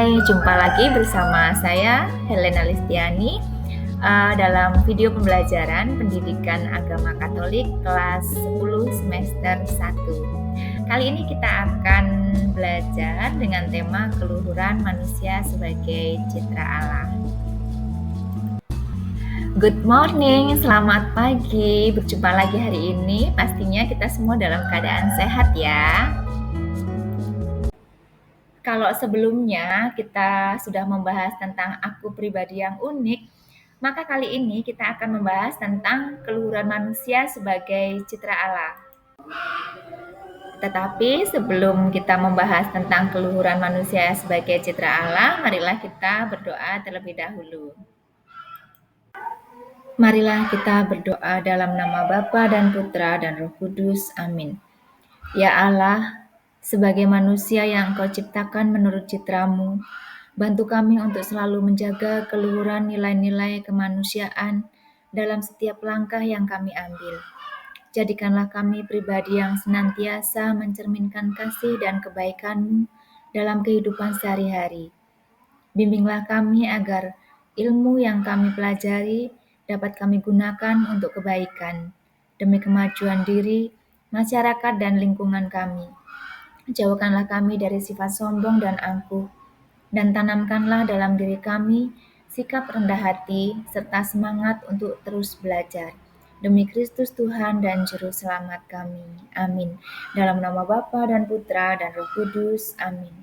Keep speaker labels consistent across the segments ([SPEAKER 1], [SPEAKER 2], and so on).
[SPEAKER 1] Hai, jumpa lagi bersama saya Helena Listiani dalam video pembelajaran Pendidikan Agama Katolik kelas 10 semester 1. Kali ini kita akan belajar dengan tema keluhuran manusia sebagai citra Allah. Good morning, selamat pagi. Berjumpa lagi hari ini. Pastinya kita semua dalam keadaan sehat ya. Kalau sebelumnya kita sudah membahas tentang aku pribadi yang unik, maka kali ini kita akan membahas tentang keluhuran manusia sebagai citra Allah. Tetapi sebelum kita membahas tentang keluhuran manusia sebagai citra Allah, marilah kita berdoa terlebih dahulu. Marilah kita berdoa dalam nama Bapa dan Putra dan Roh Kudus. Amin. Ya Allah, sebagai manusia yang Engkau ciptakan menurut citramu, bantu kami untuk selalu menjaga keluhuran nilai-nilai kemanusiaan dalam setiap langkah yang kami ambil. Jadikanlah kami pribadi yang senantiasa mencerminkan kasih dan kebaikan-Mu dalam kehidupan sehari-hari. Bimbinglah kami agar ilmu yang kami pelajari dapat kami gunakan untuk kebaikan, demi kemajuan diri, masyarakat dan lingkungan kami. Jauhkanlah kami dari sifat sombong dan angkuh, dan tanamkanlah dalam diri kami sikap rendah hati serta semangat untuk terus belajar. Demi Kristus Tuhan dan Juru Selamat kami. Amin. Dalam nama Bapa dan Putra dan Roh Kudus. Amin.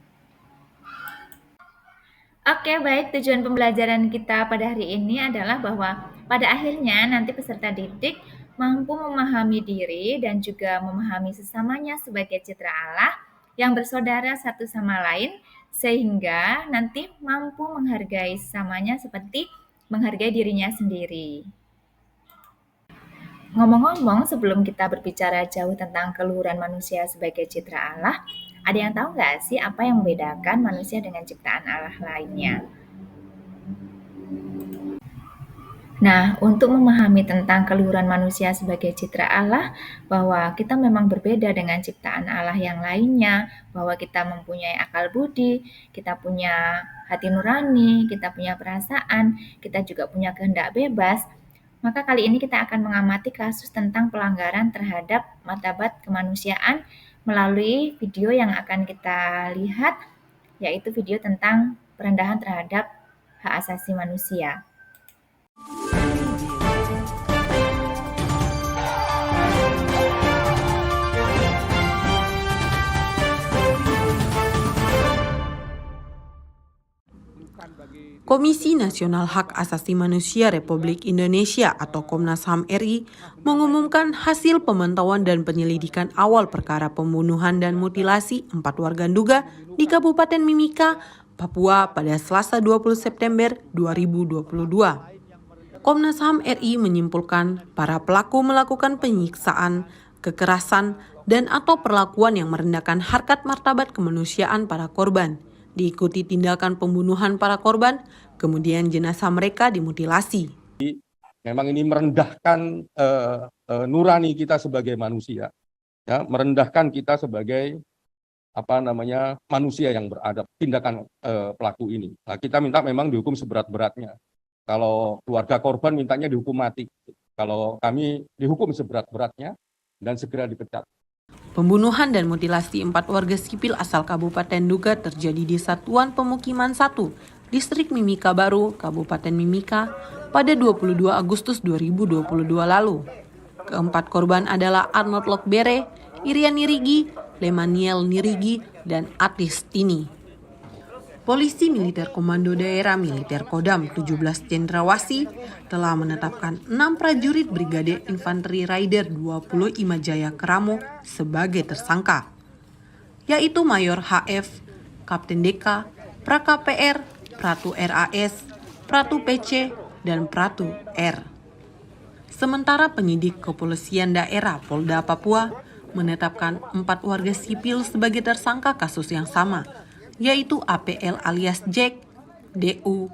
[SPEAKER 1] Oke, baik. Tujuan pembelajaran kita pada hari ini adalah bahwa pada akhirnya nanti peserta didik mampu memahami diri dan juga memahami sesamanya sebagai citra Allah yang bersaudara satu sama lain, sehingga nanti mampu menghargai sesamanya seperti menghargai dirinya sendiri. Ngomong-ngomong, sebelum kita berbicara jauh tentang keluhuran manusia sebagai citra Allah, ada yang tahu nggak sih apa yang membedakan manusia dengan ciptaan Allah lainnya? Nah, untuk memahami tentang keluhuran manusia sebagai citra Allah, bahwa kita memang berbeda dengan ciptaan Allah yang lainnya, bahwa kita mempunyai akal budi, kita punya hati nurani, kita punya perasaan, kita juga punya kehendak bebas, maka kali ini kita akan mengamati kasus tentang pelanggaran terhadap martabat kemanusiaan melalui video yang akan kita lihat, yaitu video tentang perendahan terhadap hak asasi manusia.
[SPEAKER 2] Komisi Nasional Hak Asasi Manusia Republik Indonesia atau Komnas HAM RI mengumumkan hasil pemantauan dan penyelidikan awal perkara pembunuhan dan mutilasi 4 warga Nduga di Kabupaten Mimika, Papua pada Selasa 20 September 2022. Komnas HAM RI menyimpulkan para pelaku melakukan penyiksaan, kekerasan, dan atau perlakuan yang merendahkan harkat martabat kemanusiaan para korban. Diikuti tindakan pembunuhan para korban, kemudian jenazah mereka dimutilasi.
[SPEAKER 3] Memang ini merendahkan nurani kita sebagai manusia, ya, merendahkan kita sebagai manusia yang beradab. Tindakan pelaku ini, nah, kita minta memang dihukum seberat-beratnya. Kalau keluarga korban mintanya dihukum mati, kalau kami dihukum seberat-beratnya dan segera dipecat.
[SPEAKER 2] Pembunuhan dan mutilasi 4 warga sipil asal Kabupaten Nduga terjadi di Satuan Pemukiman 1, Distrik Mimika Baru, Kabupaten Mimika, pada 22 Agustus 2022 lalu. Keempat korban adalah Arnold Lokbere, Irian Nirigi, Lemaniel Nirigi, dan Atis Tini. Polisi Militer Komando Daerah Militer Kodam 17 Cendrawasih telah menetapkan 6 prajurit Brigade Infanteri Raider 20 Imajaya Keramo sebagai tersangka, yaitu Mayor HF, Kapten DK, Praka PR, Pratu RAS, Pratu PC, dan Pratu R. Sementara penyidik Kepolisian Daerah Polda Papua menetapkan 4 warga sipil sebagai tersangka kasus yang sama, yaitu APL alias Jack, DU,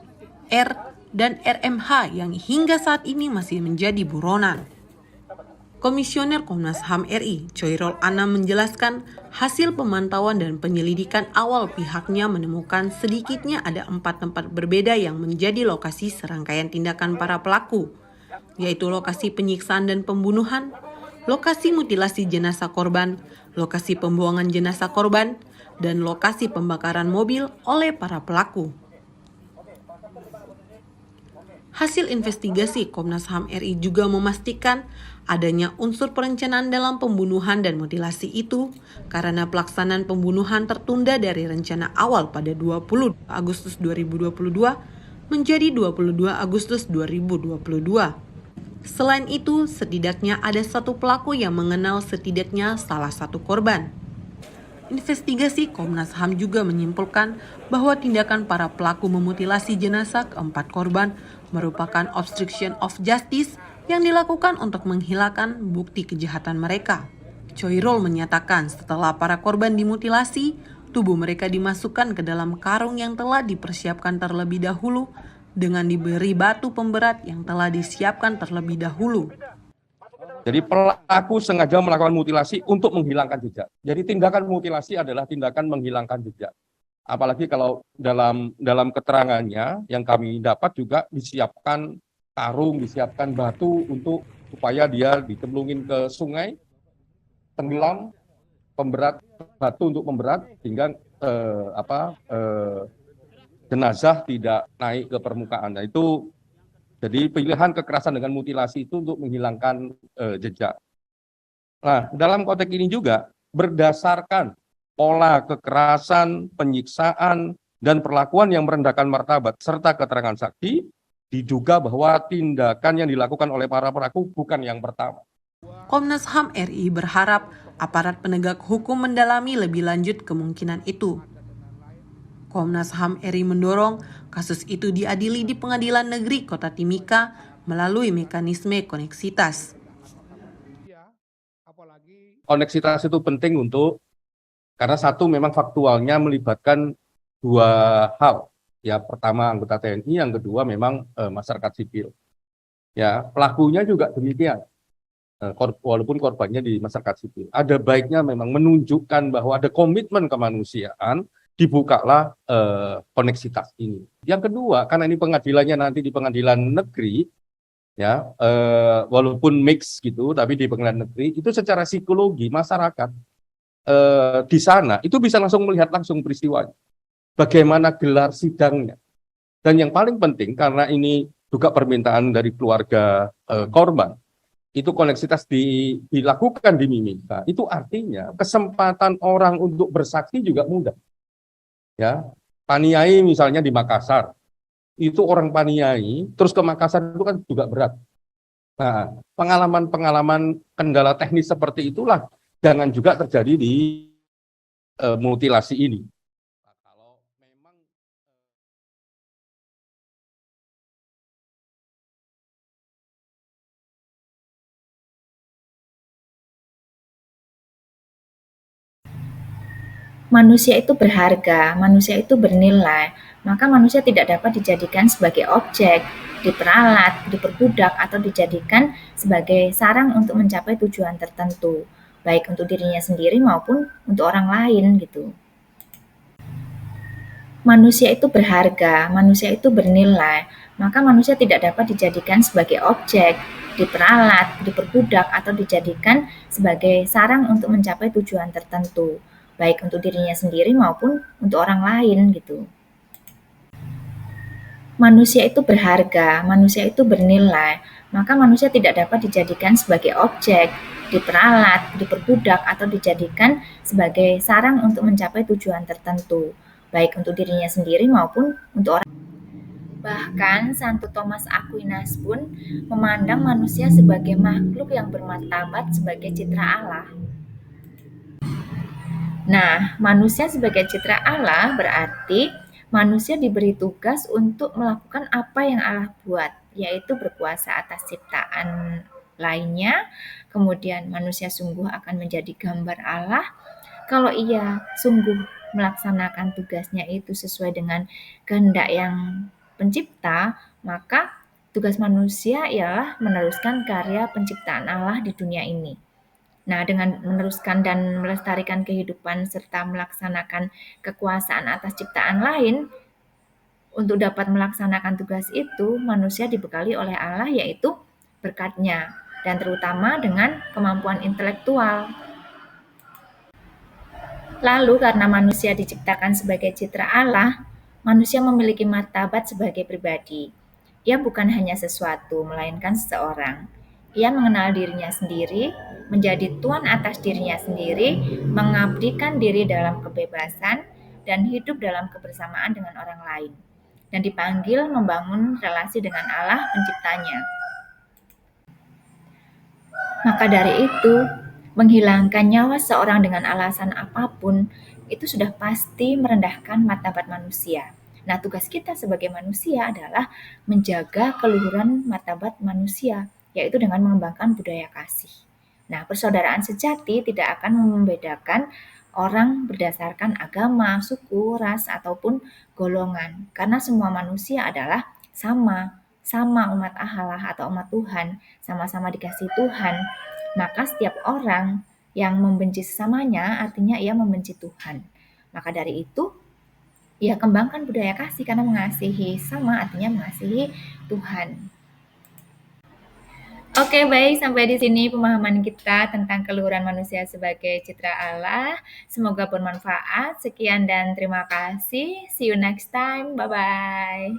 [SPEAKER 2] R, dan RMH yang hingga saat ini masih menjadi buronan. Komisioner Komnas HAM RI, Choirol Anam menjelaskan hasil pemantauan dan penyelidikan awal pihaknya menemukan sedikitnya ada 4 tempat berbeda yang menjadi lokasi serangkaian tindakan para pelaku, yaitu lokasi penyiksaan dan pembunuhan, lokasi mutilasi jenazah korban, lokasi pembuangan jenazah korban, dan lokasi pembakaran mobil oleh para pelaku. Hasil investigasi Komnas HAM RI juga memastikan adanya unsur perencanaan dalam pembunuhan dan mutilasi itu karena pelaksanaan pembunuhan tertunda dari rencana awal pada 20 Agustus 2022 menjadi 22 Agustus 2022. Selain itu, setidaknya ada satu pelaku yang mengenal setidaknya salah satu korban. Investigasi Komnas HAM juga menyimpulkan bahwa tindakan para pelaku memutilasi jenazah keempat korban merupakan obstruction of justice yang dilakukan untuk menghilangkan bukti kejahatan mereka. Choirol menyatakan setelah para korban dimutilasi, tubuh mereka dimasukkan ke dalam karung yang telah dipersiapkan terlebih dahulu dengan diberi batu pemberat yang telah disiapkan terlebih dahulu.
[SPEAKER 3] Jadi pelaku sengaja melakukan mutilasi untuk menghilangkan jejak. Jadi tindakan mutilasi adalah tindakan menghilangkan jejak. Apalagi kalau dalam keterangannya yang kami dapat juga disiapkan karung, disiapkan batu untuk supaya dia dicemplungin ke sungai, tenggelam, pemberat batu untuk pemberat hingga jenazah tidak naik ke permukaan. Nah, itu jadi pilihan kekerasan dengan mutilasi itu untuk menghilangkan jejak. Nah, dalam konteks ini juga berdasarkan pola kekerasan, penyiksaan, dan perlakuan yang merendahkan martabat serta keterangan saksi, diduga bahwa tindakan yang dilakukan oleh para pelaku bukan yang pertama.
[SPEAKER 2] Komnas HAM RI berharap aparat penegak hukum mendalami lebih lanjut kemungkinan itu. Komnas HAM RI mendorong kasus itu diadili di Pengadilan Negeri Kota Timika melalui mekanisme koneksitas.
[SPEAKER 3] Koneksitas itu penting karena satu memang faktualnya melibatkan dua hal. Ya, pertama anggota TNI, yang kedua memang masyarakat sipil. Ya, pelakunya juga demikian. Walaupun korbannya di masyarakat sipil. Ada baiknya memang menunjukkan bahwa ada komitmen kemanusiaan, dibukalah koneksitas ini. Yang kedua, karena ini pengadilannya nanti di pengadilan negeri, ya walaupun mix gitu, tapi di pengadilan negeri itu secara psikologi masyarakat di sana itu bisa langsung melihat langsung peristiwanya, bagaimana gelar sidangnya, dan yang paling penting karena ini juga permintaan dari keluarga korban, itu koneksitas dilakukan di Mimika, itu artinya kesempatan orang untuk bersaksi juga mudah. Ya, Paniai misalnya di Makassar, itu orang Paniai, terus ke Makassar itu kan juga berat. Nah, pengalaman-pengalaman kendala teknis seperti itulah jangan juga terjadi di mutilasi ini. Kalau memang
[SPEAKER 1] Manusia itu berharga, manusia itu bernilai, maka manusia tidak dapat dijadikan sebagai objek, diperalat, diperbudak, atau dijadikan sebagai sarang untuk mencapai tujuan tertentu, baik untuk dirinya sendiri maupun untuk orang lain gitu. Manusia itu berharga, manusia itu bernilai, maka manusia tidak dapat dijadikan sebagai objek, diperalat, diperbudak, atau dijadikan sebagai sarang untuk mencapai tujuan tertentu, baik untuk dirinya sendiri maupun untuk orang lain gitu. Manusia itu berharga, manusia itu bernilai, maka manusia tidak dapat dijadikan sebagai objek, diperalat, diperbudak, atau dijadikan sebagai sarang untuk mencapai tujuan tertentu, baik untuk dirinya sendiri maupun untuk orang. Bahkan Santo Thomas Aquinas pun memandang manusia sebagai makhluk yang bermartabat sebagai citra Allah. Nah, manusia sebagai citra Allah berarti manusia diberi tugas untuk melakukan apa yang Allah buat, yaitu berkuasa atas ciptaan lainnya. Kemudian manusia sungguh akan menjadi gambar Allah kalau ia sungguh melaksanakan tugasnya itu sesuai dengan kehendak yang pencipta, maka Tugas manusia ialah meneruskan karya penciptaan Allah di dunia ini. Nah, dengan meneruskan dan melestarikan kehidupan serta melaksanakan kekuasaan atas ciptaan lain, untuk dapat melaksanakan tugas itu, manusia dibekali oleh Allah yaitu berkat-Nya dan terutama dengan kemampuan intelektual. Lalu karena manusia diciptakan sebagai citra Allah, manusia memiliki martabat sebagai pribadi. Ia bukan hanya sesuatu, melainkan seseorang. Ia mengenal dirinya sendiri, menjadi tuan atas dirinya sendiri, mengabdikan diri dalam kebebasan, dan hidup dalam kebersamaan dengan orang lain. Dan dipanggil membangun relasi dengan Allah penciptanya. Maka dari itu, menghilangkan nyawa seorang dengan alasan apapun itu sudah pasti merendahkan martabat manusia. Nah, tugas kita sebagai manusia adalah menjaga keluhuran martabat manusia, yaitu dengan mengembangkan budaya kasih. Nah, persaudaraan sejati tidak akan membedakan orang berdasarkan agama, suku, ras, ataupun golongan, karena semua manusia adalah sama umat Allah atau umat Tuhan, sama-sama dikasih Tuhan. Maka setiap orang yang membenci sesamanya artinya ia membenci Tuhan. Maka dari itu, ia kembangkan budaya kasih karena mengasihi sama artinya mengasihi Tuhan. Oke, baik, sampai di sini pemahaman kita tentang keluhuran manusia sebagai citra Allah. Semoga bermanfaat. Sekian dan terima kasih. See you next time. Bye-bye.